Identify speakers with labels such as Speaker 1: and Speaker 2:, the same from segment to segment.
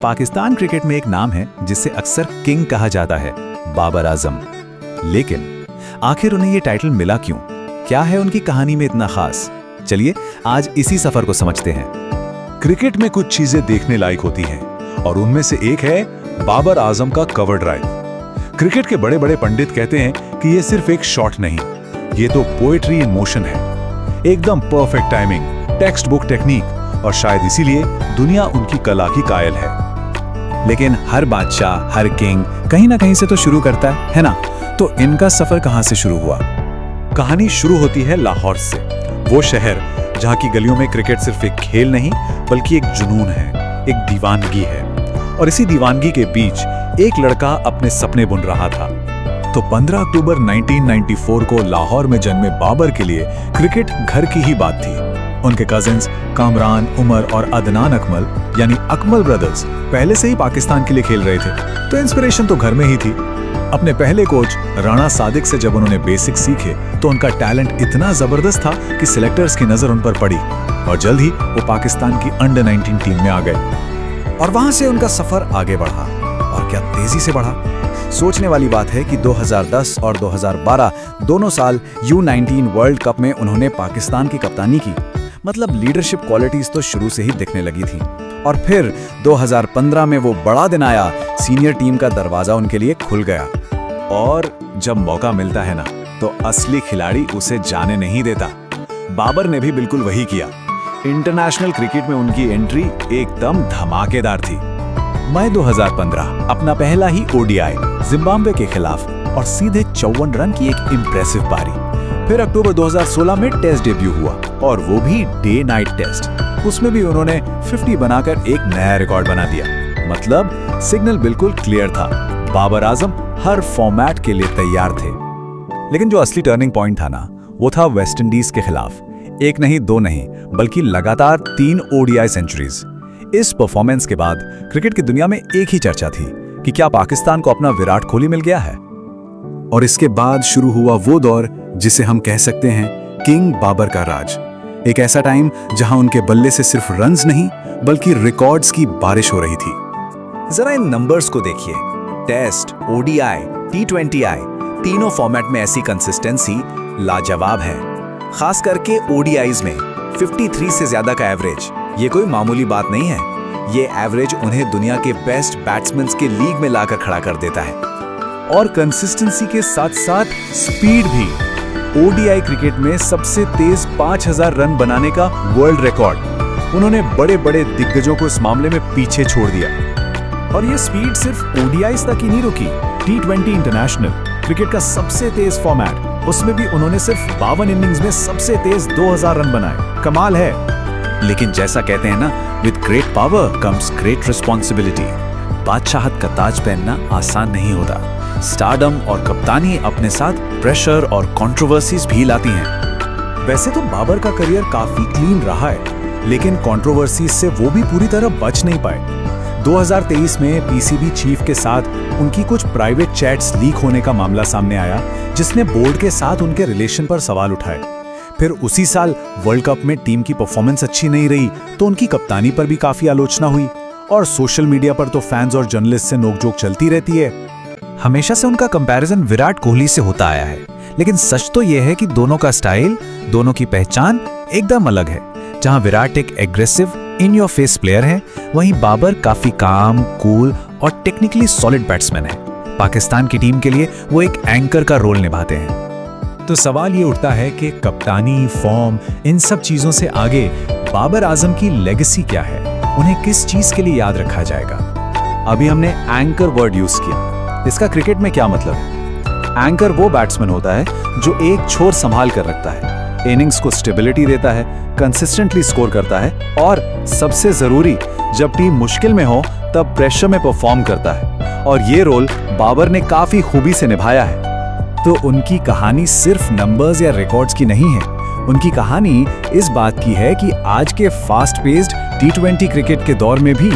Speaker 1: Pakistan cricket में एक नाम है जिसे अक्सर किंग कहा जाता है, बाबर आजम। लेकिन आखिर उन्हें ये टाइटल मिला क्यों? क्या है उनकी कहानी में इतना खास? चलिए आज इसी सफर को समझते हैं।
Speaker 2: क्रिकेट में कुछ चीजें देखने लायक होती हैं और उनमें से एक है बाबर आजम का कवर ड्राइव। क्रिकेट के बड़े बड़े पंडित कहते हैं कि ये सिर्फ एक शॉट नहीं, ये तो पोएट्री इन मोशन है। एकदम perfect timing, text book technique, और शायद इसीलिए दुनिया उनकी कला की कायल है।
Speaker 1: लेकिन हर बादशाह, हर किंग कहीं ना कहीं से तो शुरू करता है ना? तो इनका सफर कहां से शुरू हुआ?
Speaker 2: कहानी शुरू होती है लाहौर से, वो शहर जहां की गलियों में क्रिकेट सिर्फ एक खेल नहीं बल्कि एक जुनून है, एक दीवानगी है। और इसी दीवानगी के बीच एक लड़का अपने सपने बुन रहा था।
Speaker 1: तो 15 अक्टूबर 1994 को लाहौर में जन्मे बाबर के लिए क्रिकेट घर की ही बात थी। उनके कजिन्स कामरान, उमर और अदनान अकमल यानी अकमल ब्रदर्स पहले से ही पाकिस्तान के लिए खेल रहे थे, तो इंस्पिरेशन तो घर में ही थी। अपने पहले कोच राणा सादिक से जब उन्होंने बेसिक सीखे तो उनका टैलेंट इतना जबरदस्त था कि सिलेक्टर्स की नजर उन पर पड़ी और जल्द ही वो पाकिस्तान की अंडर 19 टीम में आ गए। और वहां से उनका सफर आगे बढ़ा, और क्या तेजी से बढ़ा। सोचने वाली बात है कि 2010 और 2012 दोनों साल U19 वर्ल्ड कप में उन्होंने पाकिस्तान की कप्तानी की। मतलब लीडरशिप क्वालिटीज तो शुरू से ही दिखने लगी थी। और फिर 2015 में वो बड़ा दिन आया, सीनियर टीम का दरवाजा उनके लिए खुल गया।
Speaker 2: और जब मौका मिलता है ना, तो असली खिलाड़ी उसे जाने नहीं देता। बाबर ने भी बिल्कुल वही किया। इंटरनेशनल क्रिकेट में उनकी एंट्री एकदम धमाकेदार थी।
Speaker 1: मई 2015 अपना पहला ही ODI जिम्बाब्वे के खिलाफ और सीधे 54 रन की एक इंप्रेसिव पारी। फिर अक्टूबर 2016 में टेस्ट डेब्यू हुआ, और वो भी डे नाइट टेस्ट। उसमें भी उन्होंने 50 बनाकर एक नया रिकॉर्ड बना दिया। मतलब सिग्नल बिल्कुल क्लियर था, बाबर आजम हर फॉर्मेट के लिए तैयार थे। लेकिन जो असली टर्निंग पॉइंट था ना, वो था वेस्ट इंडीज के खिलाफ। एक नहीं, दो नहीं, बल्कि लगातार 3 ODI सेंचुरीज। इस परफॉर्मेंस के बाद क्रिकेट की दुनिया में एक ही चर्चा थी कि क्या पाकिस्तान को अपना विराट कोहली मिल गया है। और इसके बाद शुरू हुआ वो दौर जिसे हम कह सकते हैं किंग बाबर का राज। एक ऐसा टाइम जहां उनके बल्ले से सिर्फ रन्स नहीं बल्कि रिकॉर्ड्स की बारिश हो रही थी। जरा इन नंबर्स को देखिए। टेस्ट, ODI, T20I, तीनों फॉर्मेट में ऐसी कंसिस्टेंसी लाजवाब है। खास करके ODIs में 53 से ज्यादा का एवरेज, ये कोई मामूली बात नहीं है। ये एवरेज उन्हें दुनिया के बेस्ट बैट्समैन के लीग में लाकर खड़ा कर देता है। और कंसिस्टेंसी के साथ साथ स्पीड भी। ODI क्रिकेट में सबसे तेज 5000 रन बनाने का वर्ल्ड रिकॉर्ड उन्होंने बड़े बड़े दिग्गजों को इस मामले में पीछे छोड़ दिया। और ये स्पीड सिर्फ ODIs तक ही नहीं रुकी। T20 इंटरनेशनल क्रिकेट का सबसे तेज फॉर्मेट, उसमें भी उन्होंने सिर्फ 52 इनिंग्स में सबसे तेज 2000 रन बनाए। कमाल है। लेकिन जैसा कहते हैं ना, with great power comes great responsibility. बादशाहत का ताज पहनना आसान नहीं होता। स्टारडम और कप्तानी अपने साथ प्रेशर और कंट्रोवर्सीज भी लाती हैं। वैसे तो बाबर का करियर काफी क्लीन रहा है, लेकिन कंट्रोवर्सीज से वो भी पूरी तरह बच नहीं पाए। 2023 में PCB चीफ के साथ उनकी कुछ प्राइवेट चैट्स लीक होने का मामला सामने आया, जिसने बोर्ड के साथ उनके रिलेशन पर सवाल उठाए। फिर उसी साल वर्ल्ड कप में टीम की परफॉर्मेंस अच्छी नहीं रही, तो उनकी कप्तानी पर भी काफी आलोचना हुई। और सोशल मीडिया पर तो फैंस और जर्नलिस्ट से नोकझोंक चलती रहती है। हमेशा से उनका कंपैरिजन विराट कोहली से होता आया है, लेकिन सच तो यह है कि दोनों का स्टाइल, दोनों की पहचान एकदम अलग है। जहां विराट एक aggressive, in your face player है, वहीं बाबर काफी काम, कूल और टेक्निकली सॉलिड बैट्समैन है। पाकिस्तान की टीम के लिए वो एक एंकर का रोल निभाते हैं। तो सवाल ये उठता है कि कप्तानी, फॉर्म, इन सब चीजों से आगे बाबर आजम की लेगेसी क्या है? उन्हें किस चीज के लिए याद रखा जाएगा? अभी हमने एंकर वर्ड यूज किया। इसका क्रिकेट में क्या मतलब है? एंकर वो बैट्समैन होता है जो एक छोर संभाल कर रखता है, इनिंग्स को स्टेबिलिटी देता है, कंसिस्टेंटली स्कोर करता है, और सबसे जरूरी, जब टीम मुश्किल में हो तब प्रेशर में परफॉर्म करता है। और ये रोल बाबर ने काफी खूबी से निभाया है। तो उनकी कहानी सिर्फ नंबर्स या रिकॉर्ड्स की नहीं है। उनकी कहानी इस बात की है कि आज के फास्ट पेस्ड T20 क्रिकेट के दौर में भी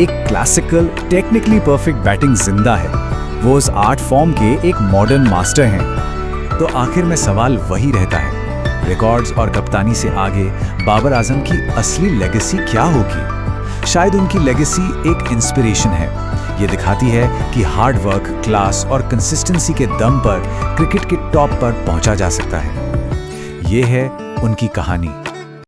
Speaker 1: एक क्लासिकल, टेक्निकली परफेक्ट बैटिंग जिंदा है। वो उस आर्ट फॉर्म के एक मॉडर्न मास्टर हैं। तो आखिर में सवाल वही रहता है, रिकॉर्ड्स और कप्तानी से आगे बाबर आजम की असली लेगेसी क्या होगी? शायद उनकी लेगेसी एक इंस्पिरेशन है। ये दिखाती है कि हार्ड वर्क, क्लास और कंसिस्टेंसी के दम पर क्रिकेट के टॉप पर पहुंचा जा सकता है। ये है उनकी कहानी।